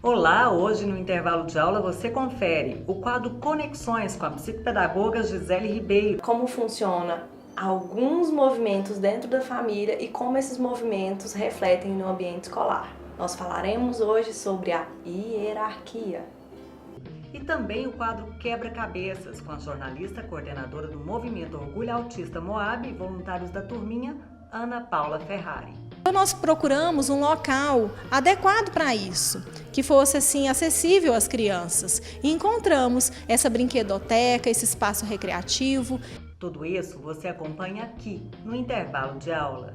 Olá, hoje no intervalo de aula você confere o quadro Conexões com a psicopedagoga Gisele Ribeiro. Como funciona alguns movimentos dentro da família e como esses movimentos refletem no ambiente escolar. Nós falaremos hoje sobre a hierarquia. E também o quadro Quebra-Cabeças com a jornalista coordenadora do Movimento Orgulho Autista Moab e voluntários da turminha, Ana Paula Ferrari. Então nós procuramos um local adequado para isso, que fosse assim acessível às crianças. E encontramos essa brinquedoteca, esse espaço recreativo. Tudo isso você acompanha aqui no intervalo de aula.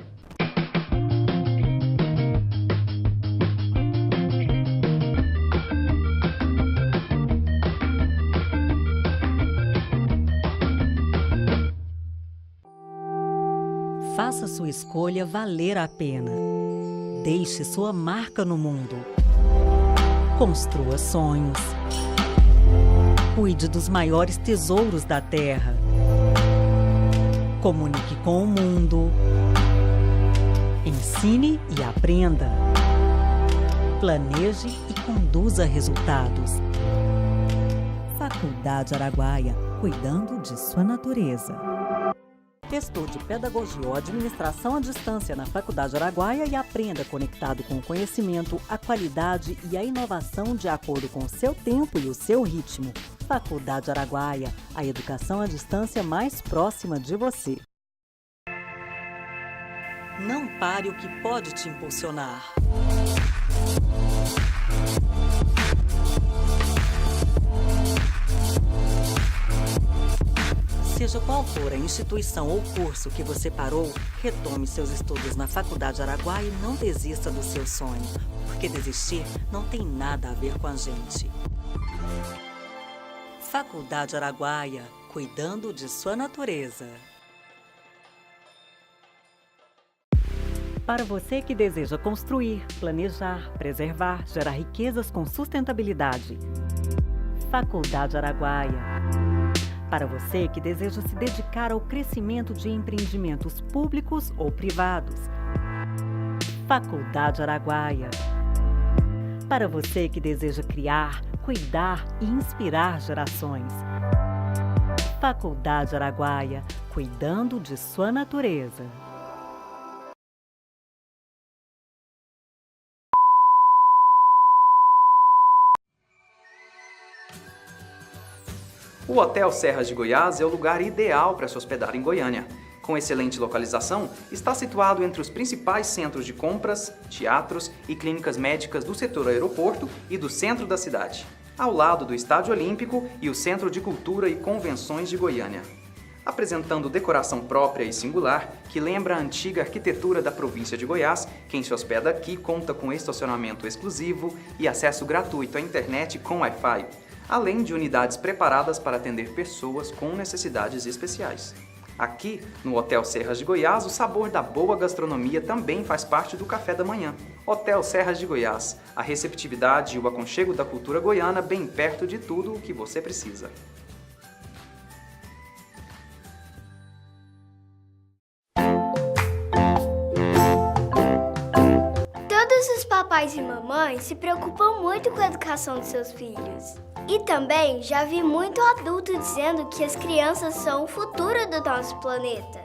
Faça sua escolha valer a pena. Deixe sua marca no mundo. Construa sonhos. Cuide dos maiores tesouros da terra. Comunique com o mundo. Ensine e aprenda. Planeje e conduza resultados. Faculdade Araguaia, cuidando de sua natureza. Estude Pedagogia ou Administração à Distância na Faculdade Araguaia e aprenda conectado com o conhecimento, a qualidade e a inovação de acordo com o seu tempo e o seu ritmo. Faculdade Araguaia, a educação à distância mais próxima de você. Não pare o que pode te impulsionar. Seja qual for a instituição ou curso que você parou, retome seus estudos na Faculdade Araguaia e não desista do seu sonho, porque desistir não tem nada a ver com a gente. Faculdade Araguaia, cuidando de sua natureza. Para você que deseja construir, planejar, preservar, gerar riquezas com sustentabilidade. Faculdade Araguaia. Para você que deseja se dedicar ao crescimento de empreendimentos públicos ou privados. Faculdade Araguaia. Para você que deseja criar, cuidar e inspirar gerações. Faculdade Araguaia, cuidando de sua natureza. O Hotel Serras de Goiás é o lugar ideal para se hospedar em Goiânia. Com excelente localização, está situado entre os principais centros de compras, teatros e clínicas médicas do setor aeroporto e do centro da cidade, ao lado do Estádio Olímpico e o Centro de Cultura e Convenções de Goiânia. Apresentando decoração própria e singular, que lembra a antiga arquitetura da província de Goiás, quem se hospeda aqui conta com estacionamento exclusivo e acesso gratuito à internet com Wi-Fi, além de unidades preparadas para atender pessoas com necessidades especiais. Aqui, no Hotel Serras de Goiás, o sabor da boa gastronomia também faz parte do café da manhã. Hotel Serras de Goiás, a receptividade e o aconchego da cultura goiana bem perto de tudo o que você precisa. Todos os papais e mamães se preocupam muito com a educação de seus filhos. E também já vi muito adulto dizendo que as crianças são o futuro do nosso planeta.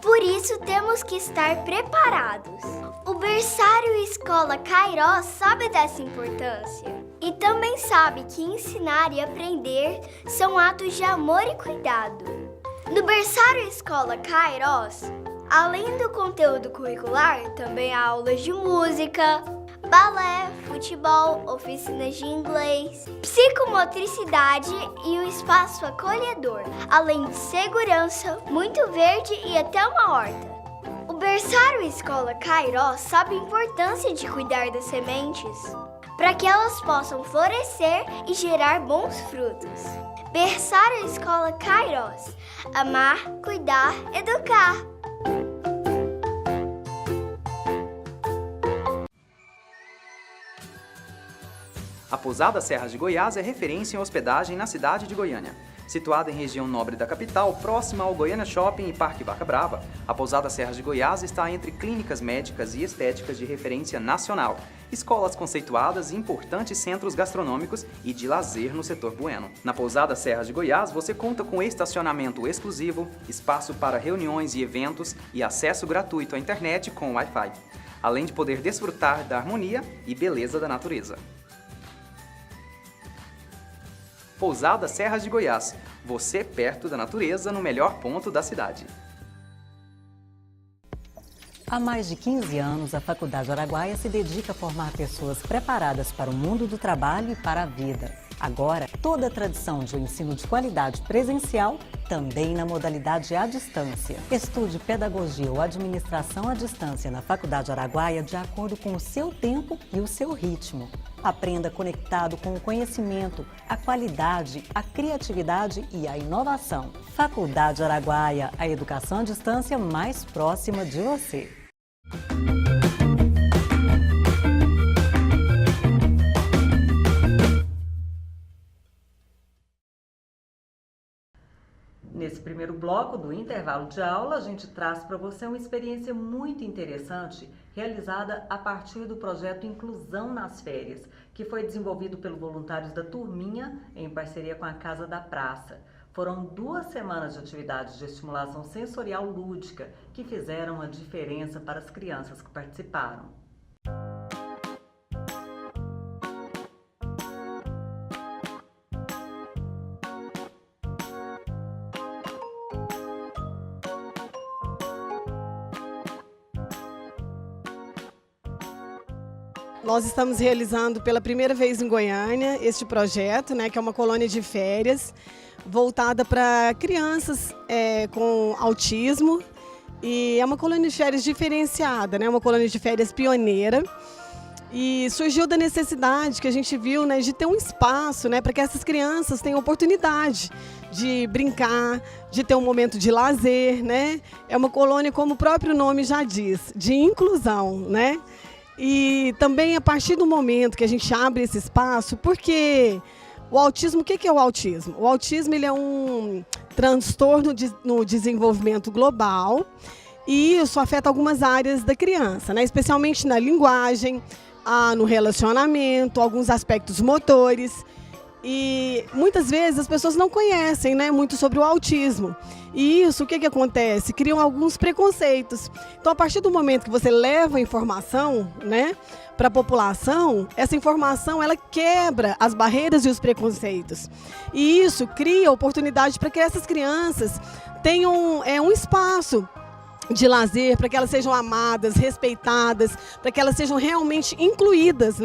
Por isso temos que estar preparados. O berçário Escola Cairós sabe dessa importância. E também sabe que ensinar e aprender são atos de amor e cuidado. No berçário Escola Cairós, além do conteúdo curricular, também há aulas de música, balé, futebol, oficinas de inglês, psicomotricidade e um espaço acolhedor, além de segurança, muito verde e até uma horta. O berçário Escola Cairós sabe a importância de cuidar das sementes, para que elas possam florescer e gerar bons frutos. Berçário Escola Cairós, amar, cuidar, educar. A Pousada Serras de Goiás é referência em hospedagem na cidade de Goiânia. Situada em região nobre da capital, próxima ao Goiânia Shopping e Parque Vaca Brava, a pousada Serras de Goiás está entre clínicas médicas e estéticas de referência nacional, escolas conceituadas e importantes centros gastronômicos e de lazer no setor bueno. Na pousada Serras de Goiás, você conta com estacionamento exclusivo, espaço para reuniões e eventos e acesso gratuito à internet com Wi-Fi, além de poder desfrutar da harmonia e beleza da natureza. Pousada Serras de Goiás, você perto da natureza no melhor ponto da cidade. Há mais de 15 anos, a Faculdade Araguaia se dedica a formar pessoas preparadas para o mundo do trabalho e para a vida. Agora, toda a tradição de um ensino de qualidade presencial, também na modalidade à distância. Estude pedagogia ou administração à distância na Faculdade Araguaia de acordo com o seu tempo e o seu ritmo. Aprenda conectado com o conhecimento, a qualidade, a criatividade e a inovação. Faculdade Araguaia, a educação à distância mais próxima de você. Nesse primeiro bloco do intervalo de aula, a gente traz para você uma experiência muito interessante realizada a partir do projeto Inclusão nas Férias, que foi desenvolvido pelos voluntários da Turminha em parceria com a Casa da Praça. Foram 2 semanas de atividades de estimulação sensorial lúdica que fizeram a diferença para as crianças que participaram. Nós estamos realizando pela primeira vez em Goiânia este projeto, que é uma colônia de férias voltada para crianças com autismo, e é uma colônia de férias diferenciada, uma colônia de férias pioneira, e surgiu da necessidade que a gente viu de ter um espaço para que essas crianças tenham oportunidade de brincar, de ter um momento de lazer, É uma colônia, como o próprio nome já diz, de inclusão, E também a partir do momento que a gente abre esse espaço, porque o autismo, o que é o autismo? O autismo ele é um transtorno no desenvolvimento global, e isso afeta algumas áreas da criança, especialmente na linguagem, no relacionamento, alguns aspectos motores. E muitas vezes as pessoas não conhecem muito sobre o autismo. E isso, o que acontece? Criam alguns preconceitos. Então, a partir do momento que você leva a informação para a população, essa informação ela quebra as barreiras e os preconceitos. E isso cria oportunidade para que essas crianças tenham um espaço de lazer, para que elas sejam amadas, respeitadas, para que elas sejam realmente incluídas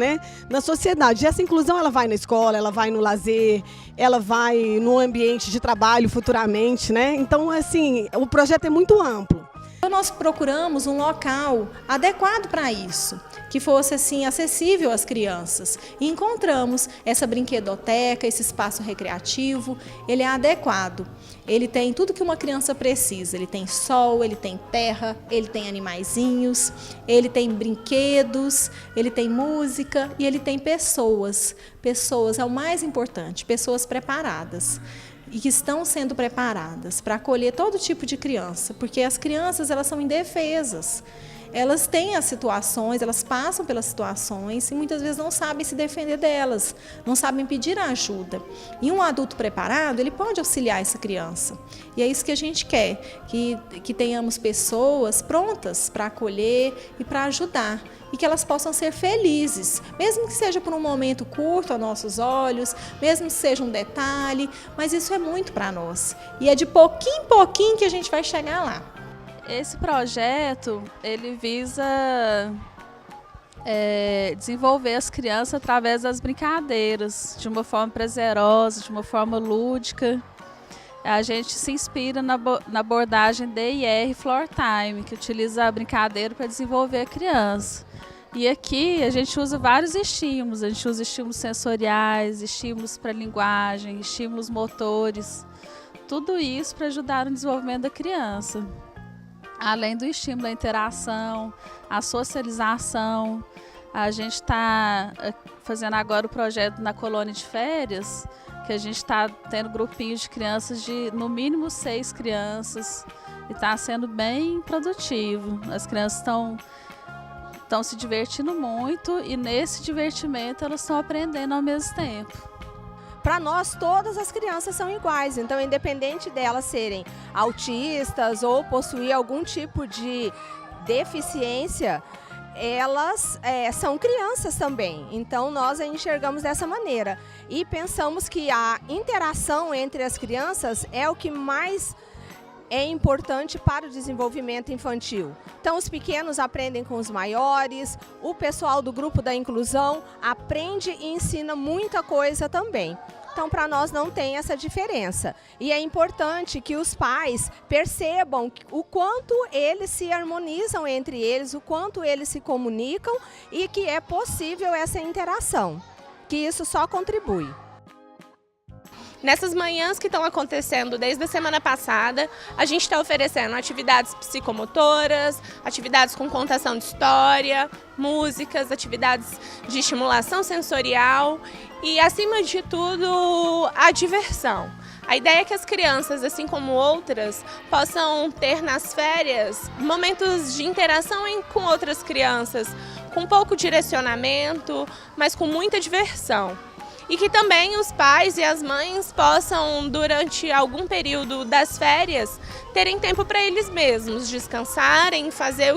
na sociedade. E essa inclusão ela vai na escola, ela vai no lazer, ela vai no ambiente de trabalho futuramente. Então, assim, o projeto é muito amplo. Nós procuramos um local adequado para isso, que fosse assim acessível às crianças. E encontramos essa brinquedoteca, esse espaço recreativo, ele é adequado. Ele tem tudo que uma criança precisa. Ele tem sol, ele tem terra, ele tem animaizinhos, ele tem brinquedos, ele tem música e ele tem pessoas. Pessoas é o mais importante, pessoas preparadas. E que estão sendo preparadas para acolher todo tipo de criança, porque as crianças elas são indefesas, elas têm as situações, elas passam pelas situações e muitas vezes não sabem se defender delas, não sabem pedir ajuda. E um adulto preparado, ele pode auxiliar essa criança. E é isso que a gente quer, que tenhamos pessoas prontas para acolher e para ajudar. E que elas possam ser felizes, mesmo que seja por um momento curto a nossos olhos, mesmo que seja um detalhe, mas isso é muito para nós. E é de pouquinho em pouquinho que a gente vai chegar lá. Esse projeto, ele visa desenvolver as crianças através das brincadeiras, de uma forma prazerosa, de uma forma lúdica. A gente se inspira na abordagem DIR Floor Time, que utiliza a brincadeira para desenvolver a criança. E aqui a gente usa vários estímulos, a gente usa estímulos sensoriais, estímulos para linguagem, estímulos motores, tudo isso para ajudar no desenvolvimento da criança. Além do estímulo à interação, à socialização, a gente está fazendo agora o projeto na colônia de férias, que a gente está tendo grupinhos de crianças de no mínimo 6 crianças e está sendo bem produtivo. As crianças estão se divertindo muito e nesse divertimento elas estão aprendendo ao mesmo tempo. Para nós, todas as crianças são iguais, então independente delas serem autistas ou possuir algum tipo de deficiência, elas são crianças também, então nós a enxergamos dessa maneira e pensamos que a interação entre as crianças é o que mais é importante para o desenvolvimento infantil. Então os pequenos aprendem com os maiores, o pessoal do grupo da inclusão aprende e ensina muita coisa também. Então, para nós não tem essa diferença. E é importante que os pais percebam o quanto eles se harmonizam entre eles, o quanto eles se comunicam e que é possível essa interação, que isso só contribui. Nessas manhãs que estão acontecendo desde a semana passada, a gente está oferecendo atividades psicomotoras, atividades com contação de história, músicas, atividades de estimulação sensorial e, acima de tudo, a diversão. A ideia é que as crianças, assim como outras, possam ter nas férias momentos de interação com outras crianças, com pouco direcionamento, mas com muita diversão. E que também os pais e as mães possam, durante algum período das férias, terem tempo para eles mesmos, descansarem, fazer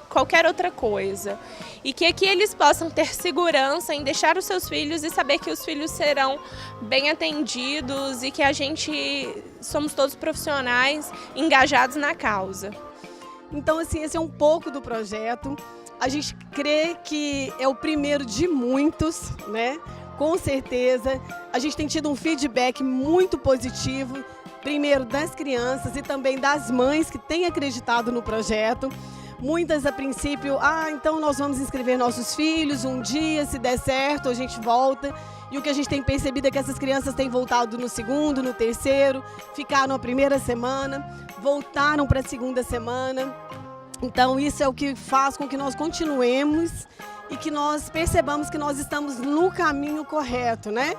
qualquer outra coisa. E que aqui eles possam ter segurança em deixar os seus filhos e saber que os filhos serão bem atendidos e que a gente somos todos profissionais engajados na causa. Então, assim, esse é um pouco do projeto. A gente crê que é o primeiro de muitos, né? Com certeza, a gente tem tido um feedback muito positivo, primeiro das crianças e também das mães que têm acreditado no projeto. Muitas, a princípio, então nós vamos inscrever nossos filhos, um dia, se der certo, a gente volta. E o que a gente tem percebido é que essas crianças têm voltado no segundo, no terceiro, ficaram a primeira semana, voltaram para a segunda semana. Então, isso é o que faz com que nós continuemos e que nós percebamos que nós estamos no caminho correto, né?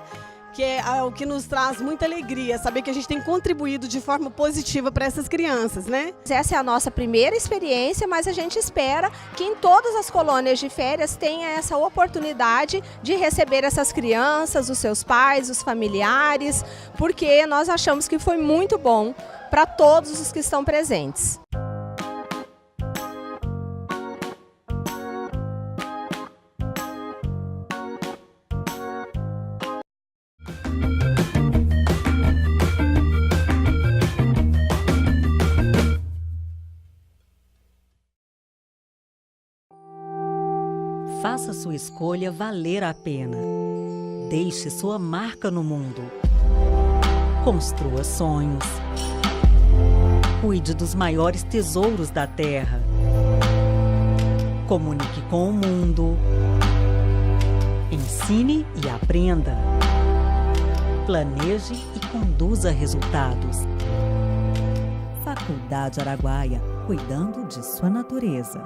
Que é o que nos traz muita alegria, saber que a gente tem contribuído de forma positiva para essas crianças, né? Essa é a nossa primeira experiência, mas a gente espera que em todas as colônias de férias tenha essa oportunidade de receber essas crianças, os seus pais, os familiares, porque nós achamos que foi muito bom para todos os que estão presentes. Faça sua escolha valer a pena. Deixe sua marca no mundo. Construa sonhos. Cuide dos maiores tesouros da terra. Comunique com o mundo. Ensine e aprenda. Planeje e conduza resultados. Faculdade Araguaia, cuidando de sua natureza.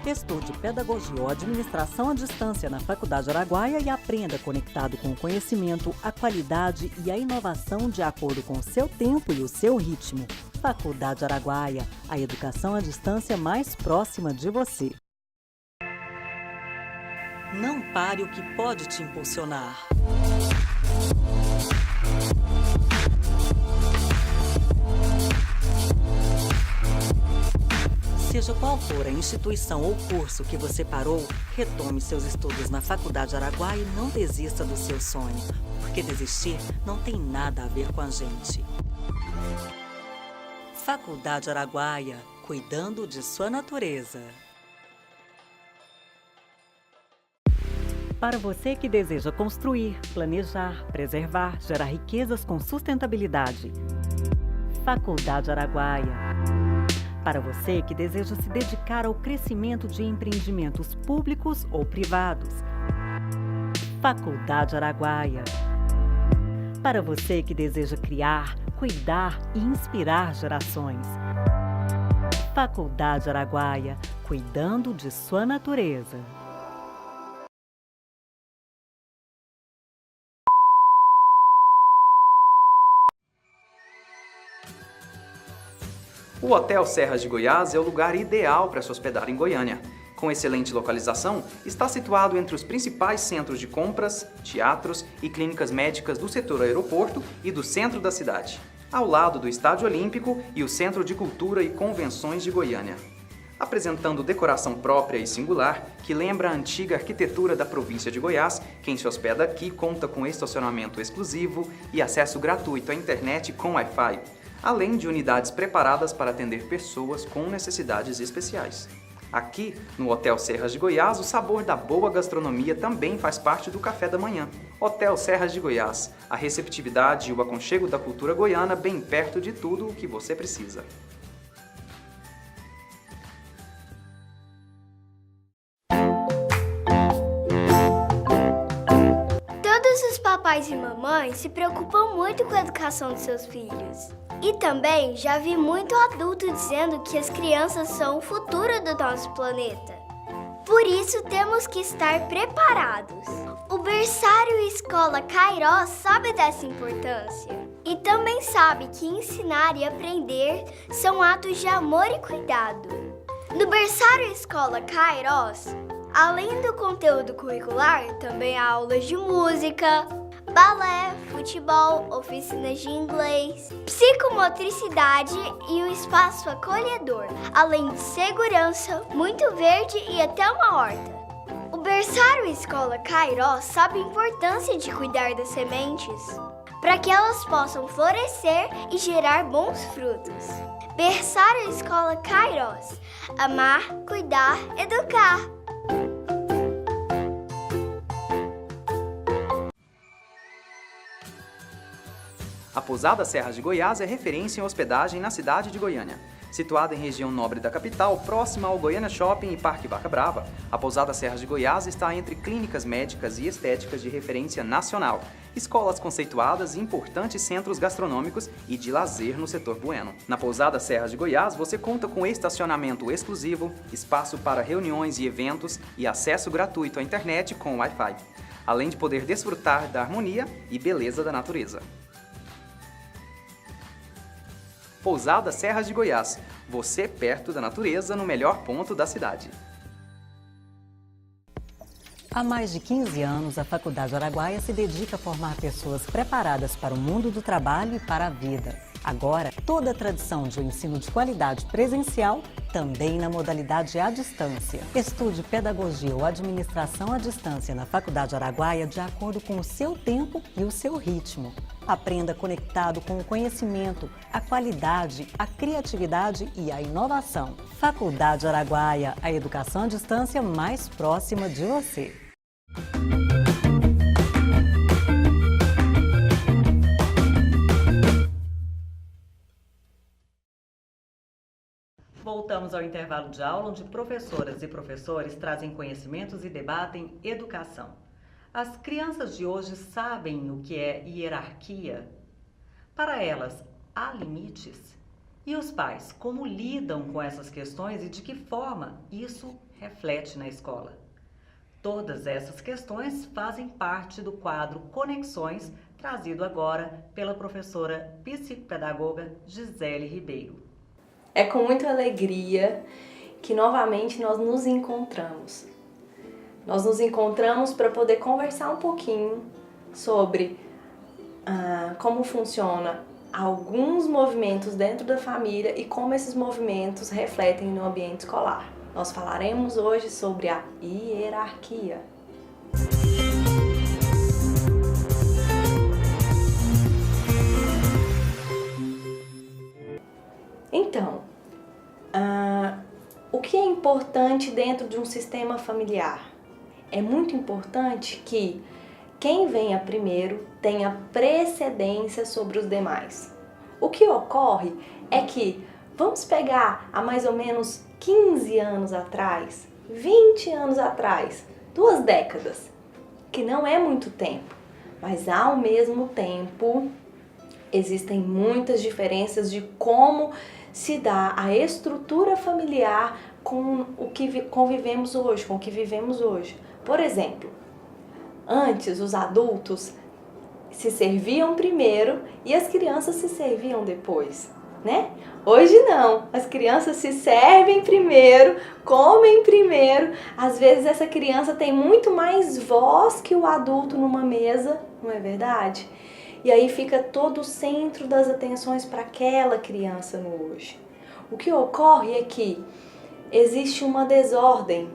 Testou de Pedagogia ou Administração à Distância na Faculdade Araguaia e aprenda conectado com o conhecimento, a qualidade e a inovação de acordo com o seu tempo e o seu ritmo. Faculdade Araguaia, a educação à distância mais próxima de você. Não pare o que pode te impulsionar. Seja qual for a instituição ou curso que você parou, retome seus estudos na Faculdade Araguaia e não desista do seu sonho, porque desistir não tem nada a ver com a gente. Faculdade Araguaia, cuidando de sua natureza. Para você que deseja construir, planejar, preservar, gerar riquezas com sustentabilidade. Faculdade Araguaia. Para você que deseja se dedicar ao crescimento de empreendimentos públicos ou privados. Faculdade Araguaia. Para você que deseja criar, cuidar e inspirar gerações. Faculdade Araguaia, cuidando de sua natureza. O Hotel Serras de Goiás é o lugar ideal para se hospedar em Goiânia. Com excelente localização, está situado entre os principais centros de compras, teatros e clínicas médicas do setor aeroporto e do centro da cidade, ao lado do Estádio Olímpico e o Centro de Cultura e Convenções de Goiânia. Apresentando decoração própria e singular, que lembra a antiga arquitetura da província de Goiás, quem se hospeda aqui conta com estacionamento exclusivo e acesso gratuito à internet com Wi-Fi, além de unidades preparadas para atender pessoas com necessidades especiais. Aqui, no Hotel Serras de Goiás, o sabor da boa gastronomia também faz parte do café da manhã. Hotel Serras de Goiás, a receptividade e o aconchego da cultura goiana bem perto de tudo o que você precisa. Todos os papais e mamães se preocupam muito com a educação de seus filhos. E também já vi muito adulto dizendo que as crianças são o futuro do nosso planeta. Por isso temos que estar preparados. O berçário Escola Cairós sabe dessa importância. E também sabe que ensinar e aprender são atos de amor e cuidado. No berçário Escola Cairós, além do conteúdo curricular, também há aulas de música, balé, futebol, oficinas de inglês, psicomotricidade e um espaço acolhedor, além de segurança, muito verde e até uma horta. O berçário Escola Cairós sabe a importância de cuidar das sementes, para que elas possam florescer e gerar bons frutos. Berçário Escola Cairós, amar, cuidar, educar. A Pousada Serras de Goiás é referência em hospedagem na cidade de Goiânia. Situada em região nobre da capital, próxima ao Goiânia Shopping e Parque Vaca Brava, a Pousada Serras de Goiás está entre clínicas médicas e estéticas de referência nacional, escolas conceituadas e importantes centros gastronômicos e de lazer no setor bueno. Na Pousada Serras de Goiás, você conta com estacionamento exclusivo, espaço para reuniões e eventos e acesso gratuito à internet com Wi-Fi, além de poder desfrutar da harmonia e beleza da natureza. Pousada Serras de Goiás, você perto da natureza no melhor ponto da cidade. Há mais de 15 anos, a Faculdade Araguaia se dedica a formar pessoas preparadas para o mundo do trabalho e para a vida. Agora, toda a tradição de um ensino de qualidade presencial, também na modalidade à distância. Estude pedagogia ou administração à distância na Faculdade Araguaia de acordo com o seu tempo e o seu ritmo. Aprenda conectado com o conhecimento, a qualidade, a criatividade e a inovação. Faculdade Araguaia, a educação à distância mais próxima de você. Voltamos ao intervalo de aula, onde professoras e professores trazem conhecimentos e debatem educação. As crianças de hoje sabem o que é hierarquia? Para elas, há limites? E os pais, como lidam com essas questões e de que forma isso reflete na escola? Todas essas questões fazem parte do quadro Conexões, trazido agora pela professora psicopedagoga Gisele Ribeiro. É com muita alegria que novamente nós nos encontramos. Nós nos encontramos para poder conversar um pouquinho sobre como funciona alguns movimentos dentro da família e como esses movimentos refletem no ambiente escolar. Nós falaremos hoje sobre a hierarquia. Então, o que é importante dentro de um sistema familiar? É muito importante que quem venha primeiro tenha precedência sobre os demais. O que ocorre é que, vamos pegar há mais ou menos 15 anos atrás, 20 anos atrás, 2 décadas, que não é muito tempo, mas ao mesmo tempo existem muitas diferenças de como se dá a estrutura familiar com o que convivemos hoje, com o que vivemos hoje. Por exemplo, antes os adultos se serviam primeiro e as crianças se serviam depois. né? Hoje não, as crianças se servem primeiro, comem primeiro. Às vezes essa criança tem muito mais voz que o adulto numa mesa, não é verdade? E aí fica todo o centro das atenções para aquela criança no hoje. O que ocorre é que existe uma desordem,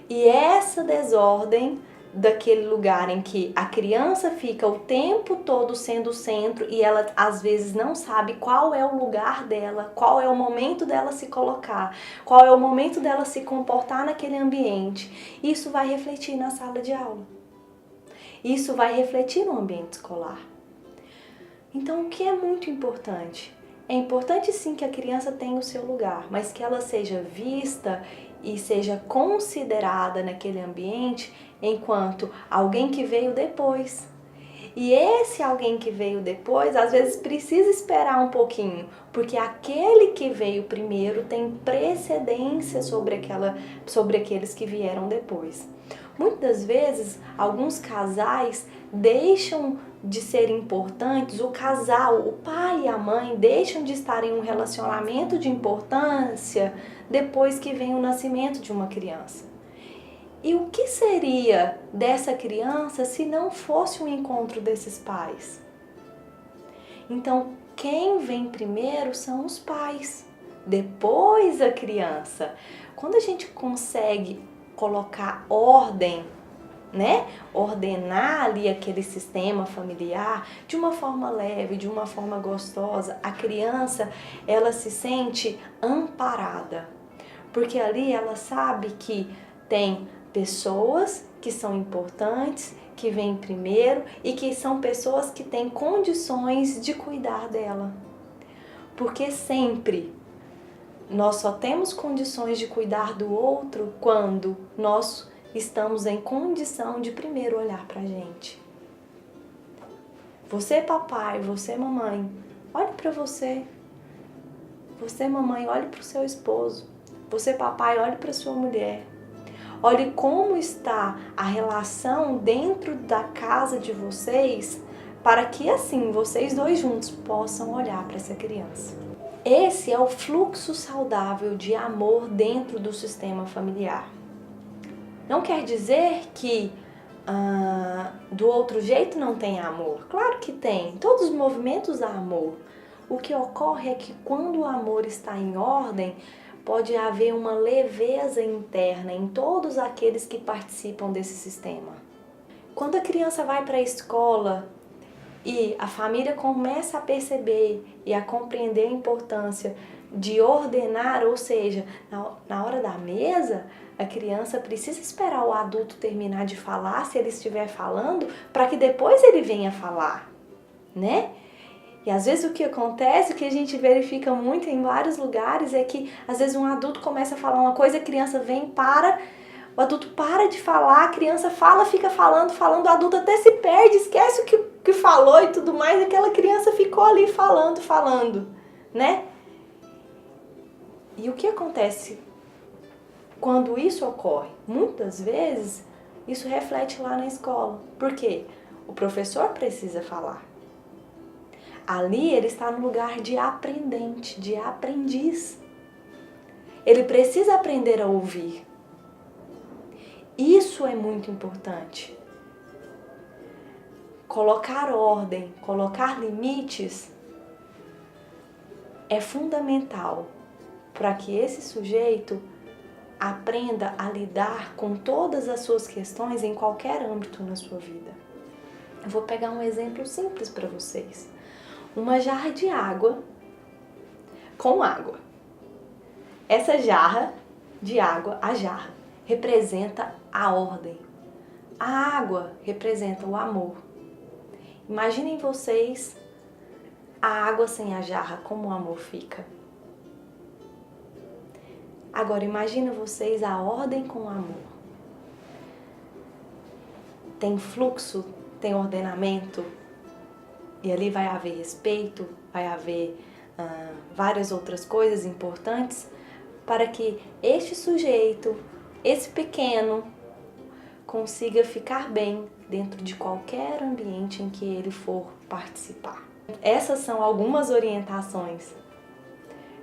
e essa desordem daquele lugar em que a criança fica o tempo todo sendo o centro e ela às vezes não sabe qual é o lugar dela, qual é o momento dela se colocar, qual é o momento dela se comportar naquele ambiente. Isso vai refletir na sala de aula. Isso vai refletir no ambiente escolar. Então, o que é muito importante? É importante sim que a criança tenha o seu lugar, mas que ela seja vista e seja considerada naquele ambiente enquanto alguém que veio depois. E esse alguém que veio depois, às vezes precisa esperar um pouquinho, porque aquele que veio primeiro tem precedência sobre aqueles que vieram depois. Muitas vezes, alguns casais deixam de ser importantes, o casal, o pai e a mãe deixam de estar em um relacionamento de importância depois que vem o nascimento de uma criança. E o que seria dessa criança se não fosse o encontro desses pais? Então, quem vem primeiro são os pais, depois a criança. Quando a gente consegue colocar ordem, né? Ordenar ali aquele sistema familiar de uma forma leve, de uma forma gostosa, a criança, ela se sente amparada, porque ali ela sabe que tem pessoas que são importantes, que vêm primeiro e que são pessoas que têm condições de cuidar dela. Porque sempre nós só temos condições de cuidar do outro quando nós estamos em condição de primeiro olhar pra gente. Você, papai, você, mamãe, olhe para você. Você, mamãe, olhe para o seu esposo. Você, papai, olhe para sua mulher. Olhe como está a relação dentro da casa de vocês, para que assim vocês dois juntos possam olhar para essa criança. Esse é o fluxo saudável de amor dentro do sistema familiar. Não quer dizer que do outro jeito não tem amor. Claro que tem. Em todos os movimentos há amor. O que ocorre é que quando o amor está em ordem, pode haver uma leveza interna em todos aqueles que participam desse sistema. Quando a criança vai para a escola e a família começa a perceber e a compreender a importância de ordenar, ou seja, na hora da mesa, a criança precisa esperar o adulto terminar de falar, se ele estiver falando, para que depois ele venha falar, né? E às vezes o que acontece, o que a gente verifica muito em vários lugares, é que às vezes um adulto começa a falar uma coisa, a criança vem, o adulto para de falar, a criança fala, fica falando, o adulto até se perde, esquece o que falou e tudo mais, e aquela criança ficou ali falando, né? E o que acontece quando isso ocorre? Muitas vezes isso reflete lá na escola. Por quê? O professor precisa falar. Ali ele está no lugar de aprendente, de aprendiz. Ele precisa aprender a ouvir. Isso é muito importante. Colocar ordem, colocar limites é fundamental para que esse sujeito aprenda a lidar com todas as suas questões em qualquer âmbito na sua vida. Eu vou pegar um exemplo simples para vocês. Uma jarra de água com água. Essa jarra de água, a jarra, representa a ordem. A água representa o amor. Imaginem vocês a água sem a jarra, como o amor fica. Agora imagina vocês a ordem com o amor. Tem fluxo, tem ordenamento, e ali vai haver respeito, vai haver várias outras coisas importantes para que este sujeito, esse pequeno, consiga ficar bem dentro de qualquer ambiente em que ele for participar. Essas são algumas orientações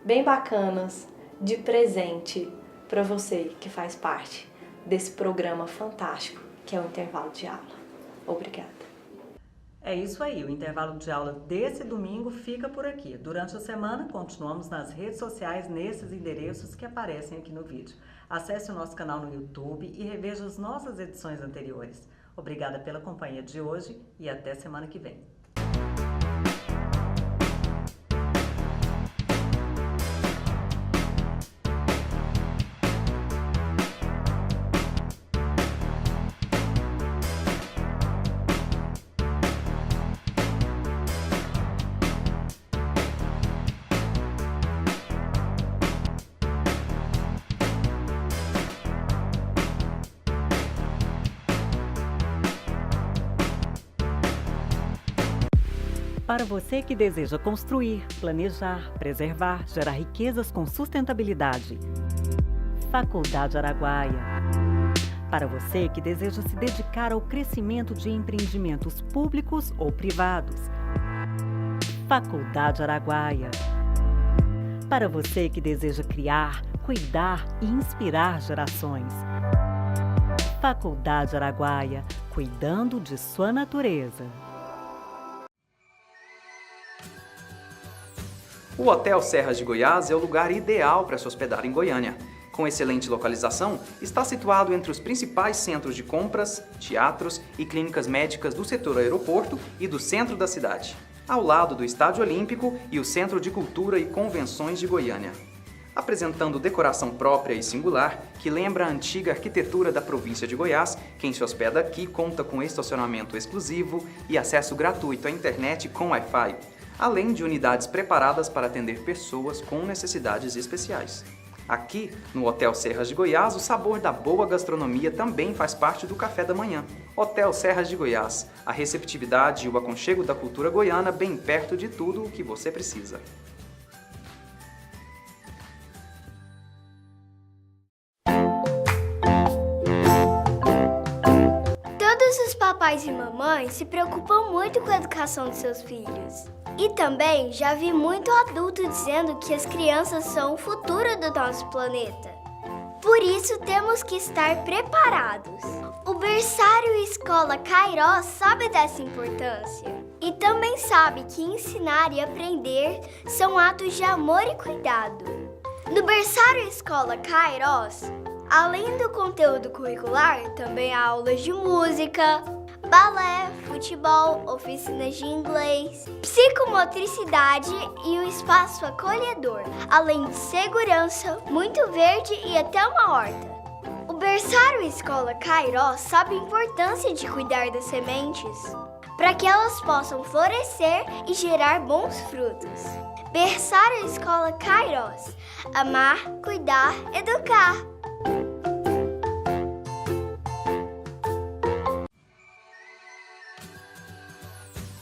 bem bacanas de presente para você que faz parte desse programa fantástico que é o Intervalo de Aula. Obrigada. É isso aí, o intervalo de aula desse domingo fica por aqui. Durante a semana, continuamos nas redes sociais nesses endereços que aparecem aqui no vídeo. Acesse o nosso canal no YouTube e reveja as nossas edições anteriores. Obrigada pela companhia de hoje e até semana que vem. Para você que deseja construir, planejar, preservar, gerar riquezas com sustentabilidade. Faculdade Araguaia. Para você que deseja se dedicar ao crescimento de empreendimentos públicos ou privados. Faculdade Araguaia. Para você que deseja criar, cuidar e inspirar gerações. Faculdade Araguaia, cuidando de sua natureza. O Hotel Serras de Goiás é o lugar ideal para se hospedar em Goiânia. Com excelente localização, está situado entre os principais centros de compras, teatros e clínicas médicas do setor aeroporto e do centro da cidade, ao lado do Estádio Olímpico e o Centro de Cultura e Convenções de Goiânia. Apresentando decoração própria e singular, que lembra a antiga arquitetura da província de Goiás, quem se hospeda aqui conta com estacionamento exclusivo e acesso gratuito à internet com Wi-Fi, além de unidades preparadas para atender pessoas com necessidades especiais. Aqui, no Hotel Serras de Goiás, o sabor da boa gastronomia também faz parte do café da manhã. Hotel Serras de Goiás, a receptividade e o aconchego da cultura goiana bem perto de tudo o que você precisa. Todos os papais e mamães se preocupam muito com a educação de seus filhos. E também já vi muito adulto dizendo que as crianças são o futuro do nosso planeta. Por isso temos que estar preparados. O berçário Escola Cairós sabe dessa importância. E também sabe que ensinar e aprender são atos de amor e cuidado. No berçário Escola Cairós, além do conteúdo curricular, também há aulas de música, balé, futebol, oficinas de inglês, psicomotricidade e um espaço acolhedor, além de segurança, muito verde e até uma horta. O berçário Escola Cairós sabe a importância de cuidar das sementes, para que elas possam florescer e gerar bons frutos. Berçário Escola Cairós, amar, cuidar, educar.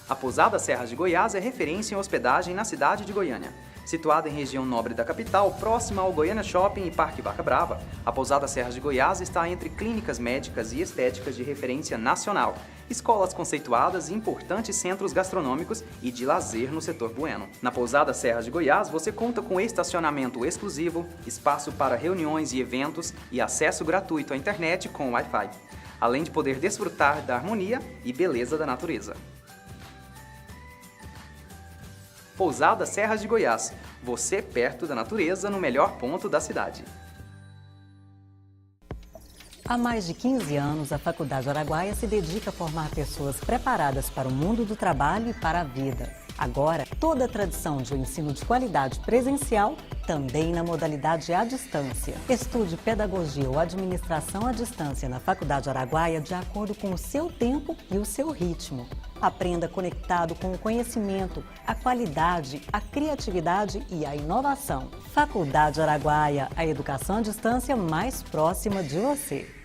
A Pousada Serras de Goiás é referência em hospedagem na cidade de Goiânia. Situada em região nobre da capital, próxima ao Goiânia Shopping e Parque Vaca Brava, a Pousada Serras de Goiás está entre clínicas médicas e estéticas de referência nacional, escolas conceituadas e importantes centros gastronômicos e de lazer no setor bueno. Na Pousada Serras de Goiás, você conta com estacionamento exclusivo, espaço para reuniões e eventos e acesso gratuito à internet com Wi-Fi, além de poder desfrutar da harmonia e beleza da natureza. Pousada Serras de Goiás, você perto da natureza no melhor ponto da cidade. Há mais de 15 anos, a Faculdade Araguaia se dedica a formar pessoas preparadas para o mundo do trabalho e para a vida. Agora, toda a tradição de um ensino de qualidade presencial, também na modalidade à distância. Estude pedagogia ou administração à distância na Faculdade Araguaia de acordo com o seu tempo e o seu ritmo. Aprenda conectado com o conhecimento, a qualidade, a criatividade e a inovação. Faculdade Araguaia, a educação à distância mais próxima de você.